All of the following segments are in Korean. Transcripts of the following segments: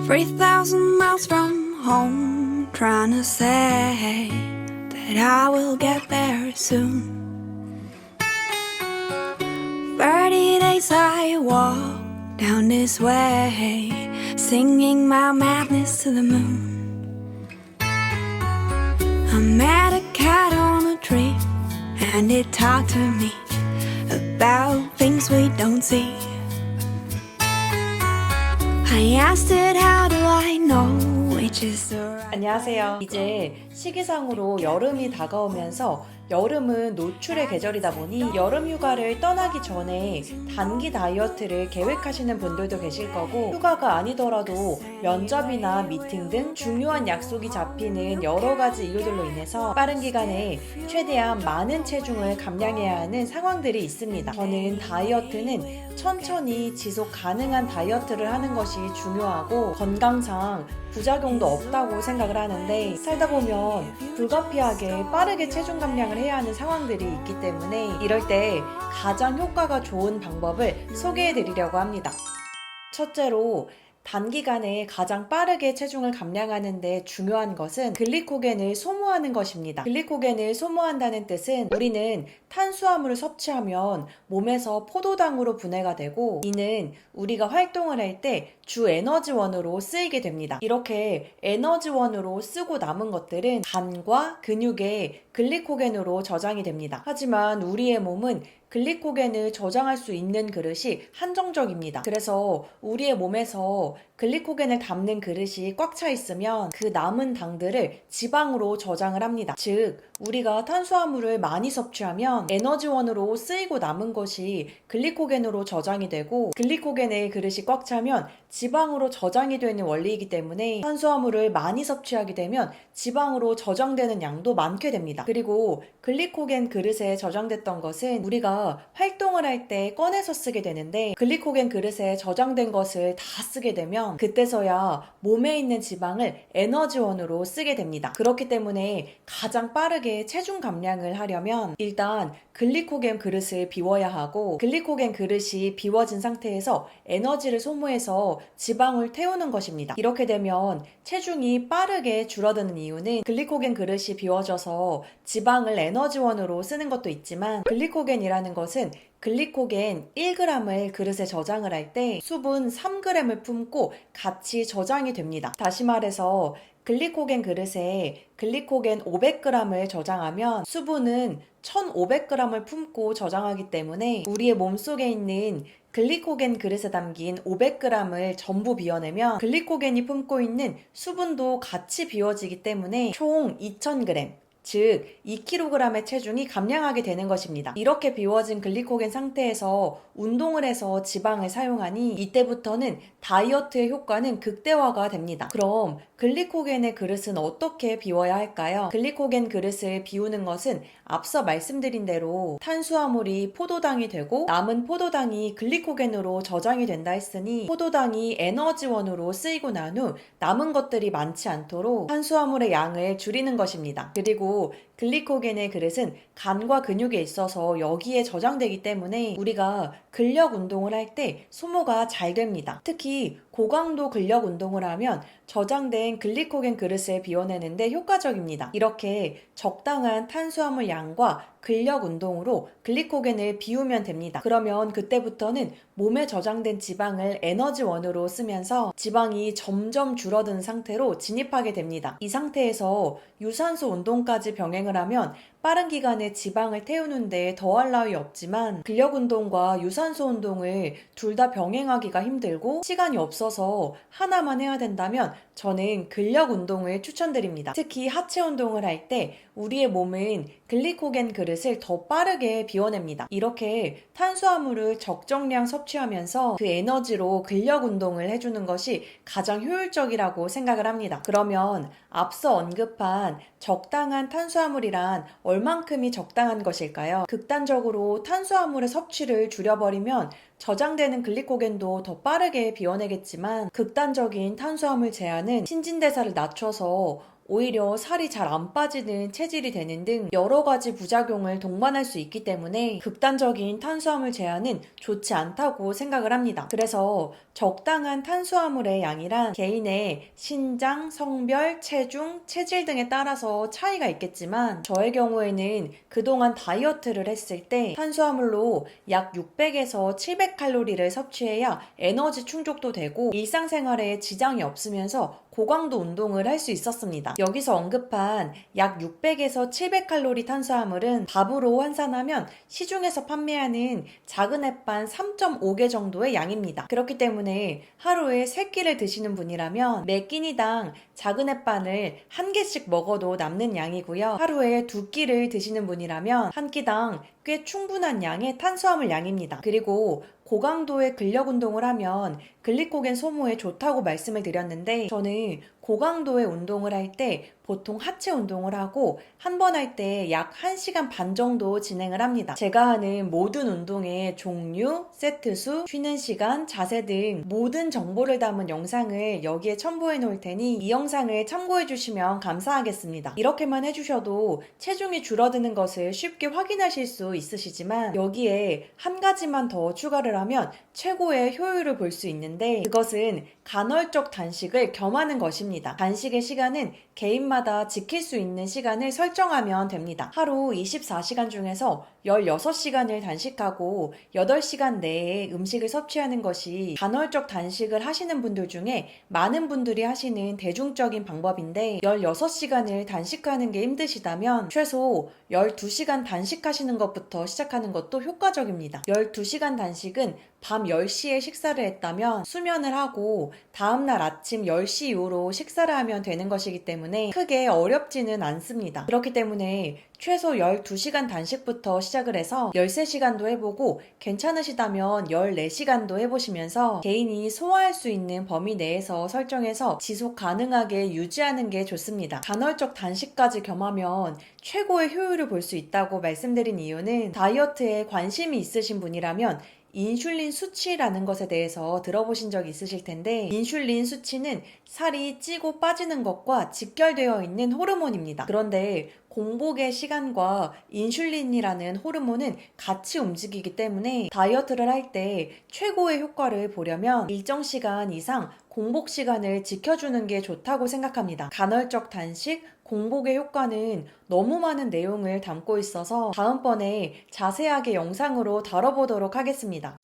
3,000 miles from home, trying to say that I will get there soon. 30 days I walk down this way, singing my madness to the moon. I met a cat on a tree, and it talked to me about things we don't see. I asked it, how do I know which is the right? 안녕하세요. 이제 시기상으로 여름이 다가오면서 여름은 노출의 계절이다 보니 여름 휴가를 떠나기 전에 단기 다이어트를 계획하시는 분들도 계실 거고, 휴가가 아니더라도 면접이나 미팅 등 중요한 약속이 잡히는 여러 가지 이유들로 인해서 빠른 기간에 최대한 많은 체중을 감량해야 하는 상황들이 있습니다. 저는 다이어트는 천천히 지속 가능한 다이어트를 하는 것이 중요하고 건강상 부작용도 없다고 생각을 하는데, 살다 보면 불가피하게 빠르게 체중 감량을 해야 하는 상황들이 있기 때문에 이럴 때 가장 효과가 좋은 방법을 소개해 드리려고 합니다. 첫째로, 단기간에 가장 빠르게 체중을 감량하는 데 중요한 것은 글리코겐을 소모하는 것입니다. 글리코겐을 소모한다는 뜻은 우리는 탄수화물을 섭취하면 몸에서 포도당으로 분해가 되고, 이는 우리가 활동을 할 때 주 에너지원으로 쓰이게 됩니다. 이렇게 에너지원으로 쓰고 남은 것들은 간과 근육에 글리코겐으로 저장이 됩니다. 하지만 우리의 몸은 글리코겐을 저장할 수 있는 그릇이 한정적입니다. 그래서 우리의 몸에서 글리코겐을 담는 그릇이 꽉 차 있으면 그 남은 당들을 지방으로 저장을 합니다. 즉, 우리가 탄수화물을 많이 섭취하면 에너지원으로 쓰이고 남은 것이 글리코겐으로 저장이 되고, 글리코겐의 그릇이 꽉 차면 지방으로 저장이 되는 원리이기 때문에 탄수화물을 많이 섭취하게 되면 지방으로 저장되는 양도 많게 됩니다. 그리고 글리코겐 그릇에 저장됐던 것은 우리가 활동을 할 때 꺼내서 쓰게 되는데, 글리코겐 그릇에 저장된 것을 다 쓰게 되면 그때서야 몸에 있는 지방을 에너지원으로 쓰게 됩니다. 그렇기 때문에 가장 빠르게 체중 감량을 하려면 일단 글리코겐 그릇을 비워야 하고, 글리코겐 그릇이 비워진 상태에서 에너지를 소모해서 지방을 태우는 것입니다. 이렇게 되면 체중이 빠르게 줄어드는 이유는 글리코겐 그릇이 비워져서 지방을 에너지원으로 쓰는 것도 있지만, 글리코겐이라는 것은 글리코겐 1g을 그릇에 저장을 할 때 수분 3g을 품고 같이 저장이 됩니다. 다시 말해서 글리코겐 그릇에 글리코겐 500g을 저장하면 수분은 1500g을 품고 저장하기 때문에 우리의 몸속에 있는 글리코겐 그릇에 담긴 500g을 전부 비워내면 글리코겐이 품고 있는 수분도 같이 비워지기 때문에 총 2000g, 즉 2kg의 체중이 감량하게 되는 것입니다. 이렇게 비워진 글리코겐 상태에서 운동을 해서 지방을 사용하니 이때부터는 다이어트의 효과는 극대화가 됩니다. 그럼 글리코겐의 그릇은 어떻게 비워야 할까요? 글리코겐 그릇을 비우는 것은 앞서 말씀드린 대로 탄수화물이 포도당이 되고 남은 포도당이 글리코겐으로 저장이 된다 했으니, 포도당이 에너지원으로 쓰이고 난 후 남은 것들이 많지 않도록 탄수화물의 양을 줄이는 것입니다. 그리고 글리코겐의 그릇은 간과 근육에 있어서 여기에 저장되기 때문에 우리가 근력 운동을 할 때 소모가 잘 됩니다. 특히 고강도 근력 운동을 하면 저장된 글리코겐 그릇을 비워내는데 효과적입니다. 이렇게 적당한 탄수화물 양과 근력 운동으로 글리코겐을 비우면 됩니다. 그러면 그때부터는 몸에 저장된 지방을 에너지원으로 쓰면서 지방이 점점 줄어드는 상태로 진입하게 됩니다. 이 상태에서 유산소 운동까지 병행을 하면 빠른 기간에 지방을 태우는데 더할 나위 없지만, 근력 운동과 유산소 운동을 둘 다 병행하기가 힘들고 시간이 없어서 하나만 해야 된다면 저는 근력 운동을 추천드립니다. 특히 하체 운동을 할 때 우리의 몸은 글리코겐 그릇을 더 빠르게 비워냅니다. 이렇게 탄수화물을 적정량 섭취하면서 그 에너지로 근력 운동을 해주는 것이 가장 효율적이라고 생각을 합니다. 그러면 앞서 언급한 적당한 탄수화물이란 얼만큼이 적당한 것일까요? 극단적으로 탄수화물의 섭취를 줄여버리면 저장되는 글리코겐도 더 빠르게 비워내겠지만, 극단적인 탄수화물 제한은 신진대사를 낮춰서 오히려 살이 잘 안 빠지는 체질이 되는 등 여러 가지 부작용을 동반할 수 있기 때문에 극단적인 탄수화물 제한은 좋지 않다고 생각을 합니다. 그래서 적당한 탄수화물의 양이란 개인의 신장, 성별, 체중, 체질 등에 따라서 차이가 있겠지만 저의 경우에는 그동안 다이어트를 했을 때 탄수화물로 약 600에서 700칼로리를 섭취해야 에너지 충족도 되고 일상생활에 지장이 없으면서 고강도 운동을 할 수 있었습니다. 여기서 언급한 약 600에서 700칼로리 탄수화물은 밥으로 환산하면 시중에서 판매하는 작은 햇반 3.5개 정도의 양입니다. 그렇기 때문에 하루에 3끼를 드시는 분이라면 매 끼니당 작은 햇반을 1개씩 먹어도 남는 양이고요. 하루에 2끼를 드시는 분이라면 한 끼당 꽤 충분한 양의 탄수화물 양입니다. 그리고 고강도의 근력 운동을 하면 글리코겐 소모에 좋다고 말씀을 드렸는데 저는 고강도의 운동을 할 때 보통 하체 운동을 하고 한 번 할 때 약 1시간 반 정도 진행을 합니다. 제가 하는 모든 운동의 종류, 세트수, 쉬는 시간, 자세 등 모든 정보를 담은 영상을 여기에 첨부해 놓을 테니 이 영상을 참고해 주시면 감사하겠습니다. 이렇게만 해주셔도 체중이 줄어드는 것을 쉽게 확인하실 수 있으시지만 여기에 한 가지만 더 추가를 하면 최고의 효율을 볼 수 있는데 그것은 간헐적 단식을 겸하는 것입니다. 단식의 시간은 개인마다 지킬 수 있는 시간을 설정하면 됩니다. 하루 24시간 중에서 16시간을 단식하고 8시간 내에 음식을 섭취하는 것이 간헐적 단식을 하시는 분들 중에 많은 분들이 하시는 대중적인 방법인데 16시간을 단식하는 게 힘드시다면 최소 12시간 단식하시는 것부터 시작하는 것도 효과적입니다. 12시간 단식은 밤 10시에 식사를 했다면 수면을 하고 다음날 아침 10시 이후로 식사를 하면 되는 것이기 때문에 크게 어렵지는 않습니다. 그렇기 때문에 최소 12시간 단식부터 시작을 해서 13시간도 해보고 괜찮으시다면 14시간도 해보시면서 개인이 소화할 수 있는 범위 내에서 설정해서 지속 가능하게 유지하는 게 좋습니다. 간헐적 단식까지 겸하면 최고의 효율을 볼 수 있다고 말씀드린 이유는 다이어트에 관심이 있으신 분이라면 인슐린 수치라는 것에 대해서 들어보신 적 있으실 텐데 인슐린 수치는 살이 찌고 빠지는 것과 직결되어 있는 호르몬입니다. 그런데 공복의 시간과 인슐린이라는 호르몬은 같이 움직이기 때문에 다이어트를 할 때 최고의 효과를 보려면 일정 시간 이상 공복 시간을 지켜주는 게 좋다고 생각합니다. 간헐적 단식, 공복의 효과는 너무 많은 내용을 담고 있어서 다음번에 자세하게 영상으로 다뤄보도록 하겠습니다.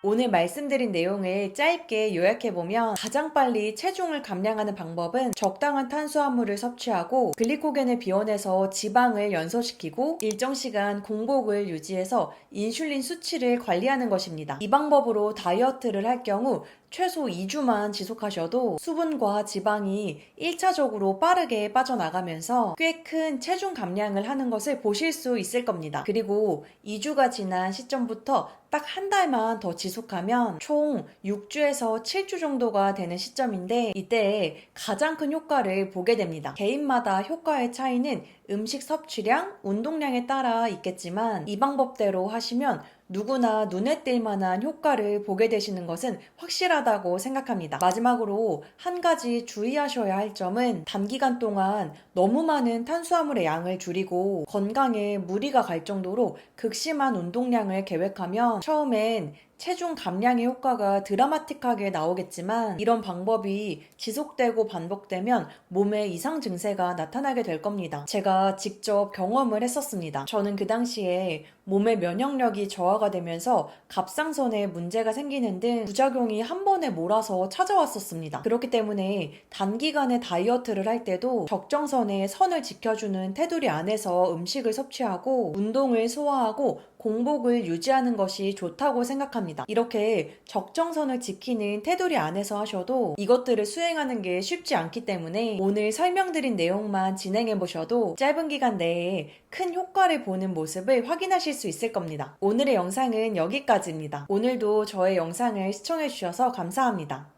오늘 말씀드린 내용을 짧게 요약해보면 가장 빨리 체중을 감량하는 방법은 적당한 탄수화물을 섭취하고 글리코겐을 비워내서 지방을 연소시키고 일정 시간 공복을 유지해서 인슐린 수치를 관리하는 것입니다. 이 방법으로 다이어트를 할 경우 최소 2주만 지속하셔도 수분과 지방이 1차적으로 빠르게 빠져나가면서 꽤 큰 체중 감량을 하는 것을 보실 수 있을 겁니다. 그리고 2주가 지난 시점부터 딱 한 달만 더 지속하면 총 6주에서 7주 정도가 되는 시점인데 이때 가장 큰 효과를 보게 됩니다. 개인마다 효과의 차이는 음식 섭취량, 운동량에 따라 있겠지만 이 방법대로 하시면 누구나 눈에 띌 만한 효과를 보게 되시는 것은 확실하다고 생각합니다. 마지막으로 한 가지 주의하셔야 할 점은 단기간 동안 너무 많은 탄수화물의 양을 줄이고 건강에 무리가 갈 정도로 극심한 운동량을 계획하면 처음엔 체중 감량의 효과가 드라마틱하게 나오겠지만 이런 방법이 지속되고 반복되면 몸에 이상 증세가 나타나게 될 겁니다. 제가 직접 경험을 했었습니다. 저는 그 당시에 몸의 면역력이 저하가 되면서 갑상선에 문제가 생기는 등 부작용이 한 번에 몰아서 찾아왔었습니다. 그렇기 때문에 단기간에 다이어트를 할 때도 적정선에 선을 지켜주는 테두리 안에서 음식을 섭취하고 운동을 소화하고 공복을 유지하는 것이 좋다고 생각합니다. 이렇게 적정선을 지키는 테두리 안에서 하셔도 이것들을 수행하는 게 쉽지 않기 때문에 오늘 설명드린 내용만 진행해 보셔도 짧은 기간 내에 큰 효과를 보는 모습을 확인하실 수 있을 겁니다. 오늘의 영상은 여기까지입니다. 오늘도 저의 영상을 시청해 주셔서 감사합니다.